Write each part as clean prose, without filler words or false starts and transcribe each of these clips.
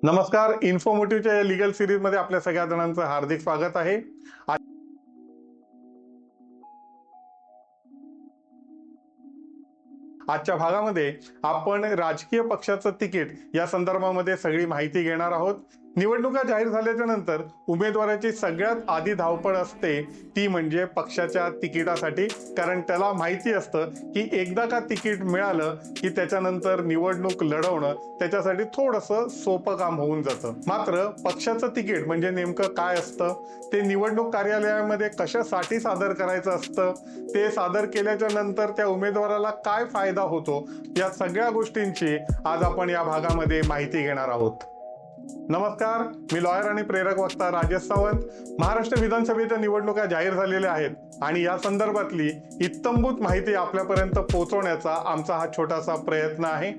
नमस्कार. इन्फॉर्मेटिव्हच्या या legal series मध्ये आपल्या सगळ्या जणांचं हार्दिक स्वागत आहे. आजच्या भागामध्ये आपण राजकीय पक्षाचं तिकीट या संदर्भामध्ये सगळी माहिती घेणार आहोत. निवडणुका जाहीर झाल्याच्या नंतर उमेदवाराची सगळ्यात आधी धावपळ असते ती म्हणजे पक्षाच्या तिकिटासाठी, कारण त्याला माहिती असतं की एकदा का तिकीट मिळालं की त्याच्यानंतर निवडणूक लढवणं त्याच्यासाठी थोडंसं सोपं काम होऊन जातं. मात्र पक्षाचं तिकीट म्हणजे नेमकं काय असतं, ते निवडणूक कार्यालयामध्ये कशासाठी सादर करायचं असतं, ते सादर केल्याच्या नंतर त्या उमेदवाराला काय फायदा होतो, या सगळ्या गोष्टींची आज आपण या भागामध्ये माहिती घेणार आहोत. नमस्कार, मी लॉयर आणि प्रेरक वक्ता राजेश सावंत. महाराष्ट्र विधानसभेच्या निवडणुका जाहीर झालेल्या आहेत आणि या संदर्भातली इत्थंभूत माहिती आपल्यापर्यंत पोहोचवण्याचा आमचा हा छोटासा प्रयत्न आहे.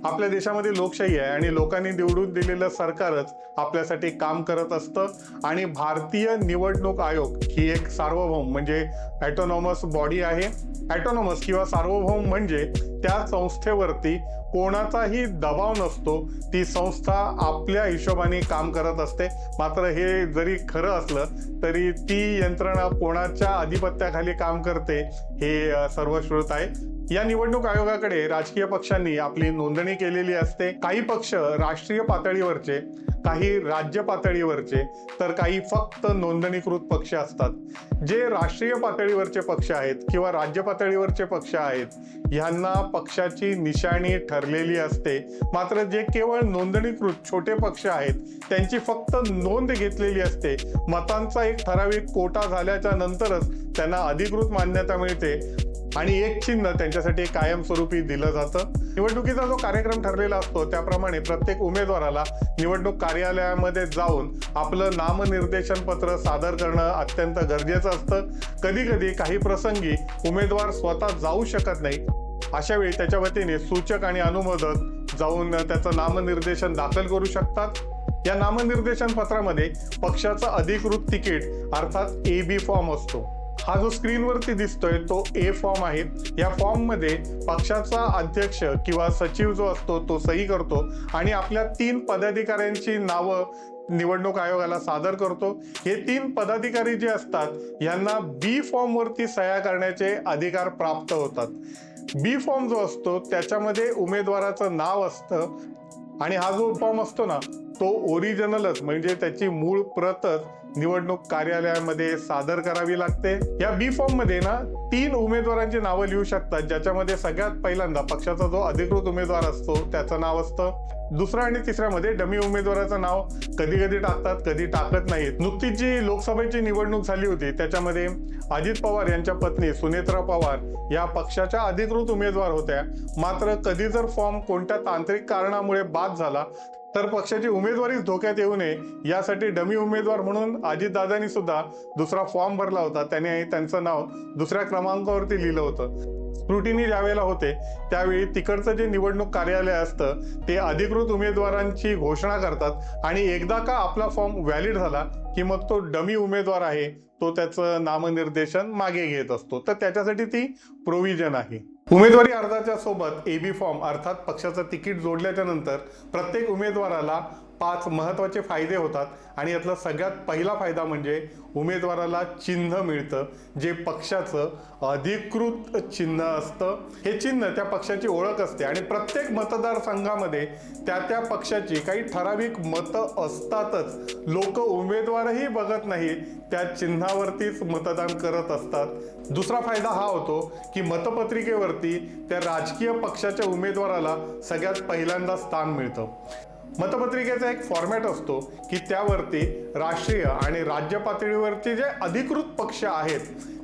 आपल्या देशामध्ये लोकशाही आहे आणि लोकांनी निवडून दिलेलं सरकारच आपल्यासाठी काम करत असतं आणि भारतीय निवडणूक आयोग ही एक सार्वभौम म्हणजे ऑटोनॉमस बॉडी आहे. ऑटोनॉमस किंवा सार्वभौम म्हणजे त्या संस्थेवरती कोणाचाही दबाव नसतो. ती संस्था आपल्या हिशोबाने काम करत असते. मात्र हे जरी खरं असलं तरी ती यंत्रणा कोणाच्या अधिपत्याखाली काम करते हे सर्वश्रुत आहे. या निवडणूक आयोगाकडे राजकीय पक्षांनी आपली नोंदणी केलेली असते. काही पक्ष राष्ट्रीय पातळीवरचे, काही राज्य पातळीवरचे, तर काही फक्त नोंदणीकृत पक्ष असतात. जे राष्ट्रीय पातळीवरचे पक्ष आहेत किंवा राज्य पातळीवरचे पक्ष आहेत यांना पक्षाची निशाणी ठरलेली असते. मात्र जे केवळ नोंदणीकृत छोटे पक्ष आहेत त्यांची फक्त नोंद घेतलेली असते. मतांचा एक ठराविक कोटा झाल्याच्या नंतरच त्यांना अधिकृत मान्यता मिळते आणि एक चिन्ह त्यांच्यासाठी कायमस्वरूपी दिलं जातं. निवडणुकीचा जो कार्यक्रम ठरलेला असतो त्याप्रमाणे प्रत्येक उमेदवाराला निवडणूक कार्यालयामध्ये जाऊन आपलं नामनिर्देशन पत्र सादर करणं अत्यंत गरजेचं असतं. कधी कधी काही प्रसंगी उमेदवार स्वतः जाऊ शकत नाही. अशा वेळी त्याच्या वतीने सूचक आणि अनुमोदक जाऊन त्याचं नामनिर्देशन दाखल करू शकतात. या नामनिर्देशन पत्रामध्ये पक्षाचं अधिकृत तिकीट अर्थात AB फॉर्म असतो. हा जो स्क्रीनवरती दिसतोय तो A फॉर्म आहे. या फॉर्म मध्ये पक्षाचा अध्यक्ष किंवा सचिव जो असतो तो सही करतो आणि आपल्या 3 पदाधिकाऱ्यांची नावं निवडणूक आयोगाला सादर करतो. हे 3 पदाधिकारी जे असतात यांना B फॉर्म वरती सह्या करण्याचे अधिकार प्राप्त होतात. B फॉर्म जो असतो त्याच्यामध्ये उमेदवाराचं नाव असतं आणि हा जो फॉर्म असतो ना तो ओरिजिनलच म्हणजे त्याची मूळ प्रतच निवडणूक कार्यालयामध्ये सादर करावी लागते. या B फॉर्म मध्ये ना 3 उमेदवारांची नावं लिहू शकतात, ज्याच्यामध्ये सगळ्यात पहिल्यांदा पक्षाचा जो अधिकृत उमेदवार असतो त्याचं नाव असतं. दुसरा आणि तिसऱ्यामध्ये डमी उमेदवाराचं नाव कधी कधी टाकतात, कधी टाकत नाहीत. नुकतीच जी लोकसभेची निवडणूक झाली होती त्याच्यामध्ये अजित पवार यांच्या पत्नी सुनेत्रा पवार या पक्षाच्या अधिकृत उमेदवार होत्या. मात्र कधी जर फॉर्म कोणत्या तांत्रिक कारणामुळे बाद झाला तर पक्षाची उमेदवारीच धोक्यात येऊ नये यासाठी डमी उमेदवार म्हणून अजितदादांनी सुद्धा दुसरा फॉर्म भरला होता. त्याने त्यांचं नाव दुसऱ्या क्रमांकावरती लिहिलं होतं. स्क्रुटिनी ज्यावेळेला होते त्यावेळी तिकडचं जे निवडणूक कार्यालय असतं ते अधिकृत उमेदवारांची घोषणा करतात आणि एकदा का आपला फॉर्म व्हॅलिड झाला की मग तो डमी उमेदवार आहे तो त्याचं नामनिर्देशन मागे घेत असतो. तर त्याच्यासाठी ती प्रोव्हिजन आहे. उमेदवारी अर्जाच्या सोबत AB फॉर्म अर्थात पक्षाचं तिकीट जोडल्याच्या नंतर प्रत्येक उमेदवाराला 5 महत्त्वाचे फायदे होतात आणि यातला सगळ्यात पहिला फायदा म्हणजे उमेदवाराला चिन्ह मिळतं, जे पक्षाचं अधिकृत चिन्ह असतं. हे चिन्ह त्या पक्षाची ओळख असते आणि प्रत्येक मतदारसंघामध्ये त्या पक्षाची काही ठराविक मतं असतातच. लोक उमेदवारही बघत नाही, त्या चिन्हावरतीच मतदान करत असतात. दुसरा फायदा हा होतो की मतपत्रिकेवरती त्या राजकीय पक्षाच्या उमेदवाराला सगळ्यात पहिल्यांदा स्थान मिळतं. मतपत्रिकेचा एक फॉर्मॅट असतो की त्यावरती राष्ट्रीय आणि राज्य पातळीवरचे जे अधिकृत पक्ष आहेत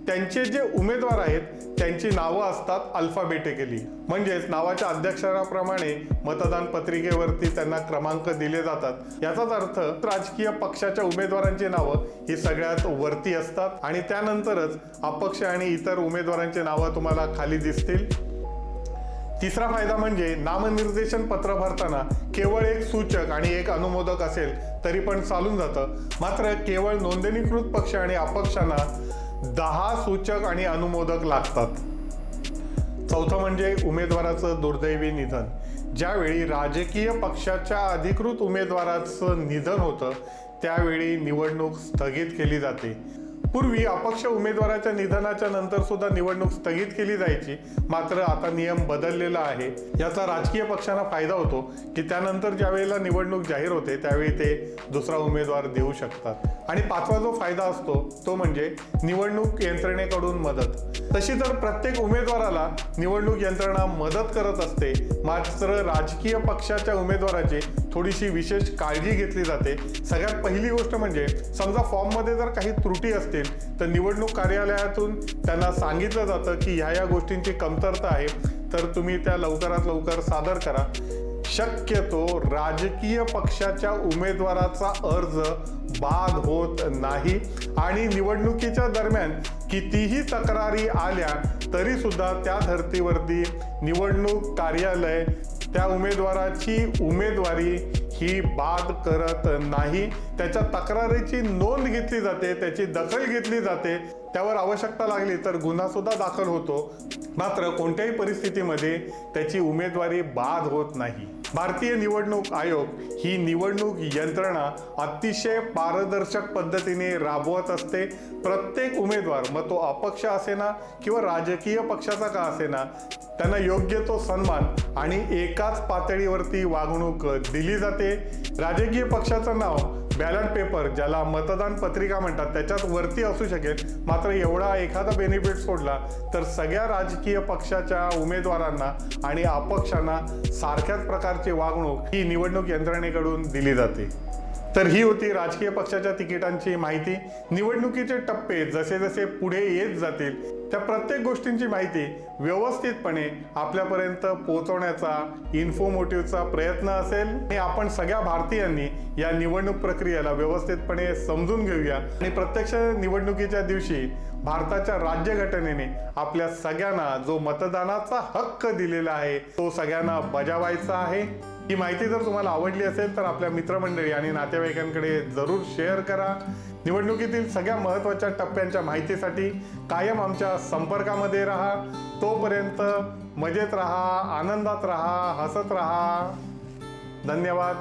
त्यांचे जे उमेदवार आहेत त्यांची नावं असतात अल्फाबेटिकली. म्हणजेच नावाच्या अध्यक्षराप्रमाणे मतदान पत्रिकेवरती त्यांना क्रमांक दिले जातात. याचाच अर्थ राजकीय पक्षाच्या उमेदवारांची नावं ही सगळ्यात वरती असतात आणि त्यानंतरच अपक्ष आणि इतर उमेदवारांची नावं तुम्हाला खाली दिसतील. तिसरा फायदा म्हणजे नामनिर्देशन पत्र भरताना केवळ एक सूचक आणि एक अनुमोदक असेल तरी पण चालून जातं. मात्र केवळ नोंदणीकृत पक्ष आणि अपक्षांना 10 सूचक आणि अनुमोदक लागतात. चौथं म्हणजे उमेदवाराचं दुर्दैवी निधन. ज्यावेळी राजकीय पक्षाच्या अधिकृत उमेदवाराचं निधन होतं त्यावेळी निवडणूक स्थगित केली जाते। पूर्वी अपक्ष उमेदवाराच्या निधनाच्या नंतर सुद्धा निवडणूक स्थगित केली जायची, मात्र आता नियम बदललेला आहे। याचा राजकीय पक्षांना फायदा होतो की त्यानंतर ज्या वेळेला निवडणूक जाहीर होते त्यावेळी ते दुसरा उमेदवार देऊ शकतात। आणि पाचवा जो फायदा असतो तो म्हणजे निवडणूक यंत्रणेकडून मदत। तशी तर प्रत्येक उमेदवाराला निवडणूक यंत्रणा मदत करत असते, मात्र राजकीय पक्षाच्या उमेदवाराची थोडीशी विशेष काळजी घेतली जाते। सगळ्यात पहिली गोष्ट म्हणजे समजा फॉर्ममध्ये जर काही त्रुटी असतील तर निवडणूक कार्यालयातून त्यांना सांगितलं जातं की ह्या गोष्टींची कमतरता आहे, तर तुम्ही त्या लवकरात लवकर सादर करा। शक्यतो राजकीय पक्षाच्या उमेदवाराचा अर्ज बाद होत नाही आणि निवडणुकीच्या दरम्यान कितीही तक्रारी आल्या तरी सुद्धा त्या धर्तीवरती निवडणूक कार्यालय त्या उमेदवाराची उमेदवारी ही बाद करत नाही। त्याच्या तक्रारीची नोंद घेतली जाते, त्याची दखल घेतली जाते, त्यावर आवश्यकता लागली तर गुन्हा सुद्धा दाखल होतो, मात्र कोणत्याही परिस्थितीमध्ये त्याची उमेदवारी बाद होत नाही। भारतीय निवडणूक आयोग ही निवडणूक यंत्रणा अतिशय पारदर्शक पद्धतीने राबवत असते। प्रत्येक उमेदवार मग तो अपक्ष असेना किंवा राजकीय पक्षाचा का असेना त्यांना योग्य तो सन्मान आणि एकाच पातळीवरती वागणूक दिली जाते। राजकीय पक्षाचं नाव बॅलट पेपर ज्याला मतदान पत्रिका म्हणतात त्याच्यात वरती असू शकेल, मात्र एवढा एखादा बेनिफिट सोडला तर सगळ्या राजकीय पक्षाच्या उमेदवारांना आणि अपक्षांना सारख्याच प्रकारची वागणूक ही निवडणूक यंत्रणेकडून दिली जाते। तर ही होती राजकीय पक्षाच्या तिकिटांची माहिती। निवडणुकीचे टप्पे जसे जसे पुढे येत जातील त्या प्रत्येक गोष्टींची माहिती व्यवस्थितपणे आपल्यापर्यंत पोहोचवण्याचा इन्फॉर्मेटिव्हचा प्रयत्न असेल आणि आपण सगळ्या भारतीयांनी या निवडणूक प्रक्रियेला व्यवस्थितपणे समजून घेऊया आणि प्रत्यक्ष निवडणुकीच्या दिवशी भारताच्या राज्यघटनेने आपल्या सगळ्यांना जो मतदानाचा हक्क दिलेला आहे तो सगळ्यांना बजावायचा आहे। ही माहिती जर तुम्हाला आवडली असेल तर आपल्या मित्रमंडळी आणि नातेवाईकांकडे जरूर शेअर करा। निवडणुकीतील सगळ्या महत्त्वाच्या टप्प्यांच्या माहितीसाठी कायम आमच्या संपर्कामध्ये राहा। तोपर्यंत मजेत राहा, आनंदात राहा, हसत राहा। धन्यवाद।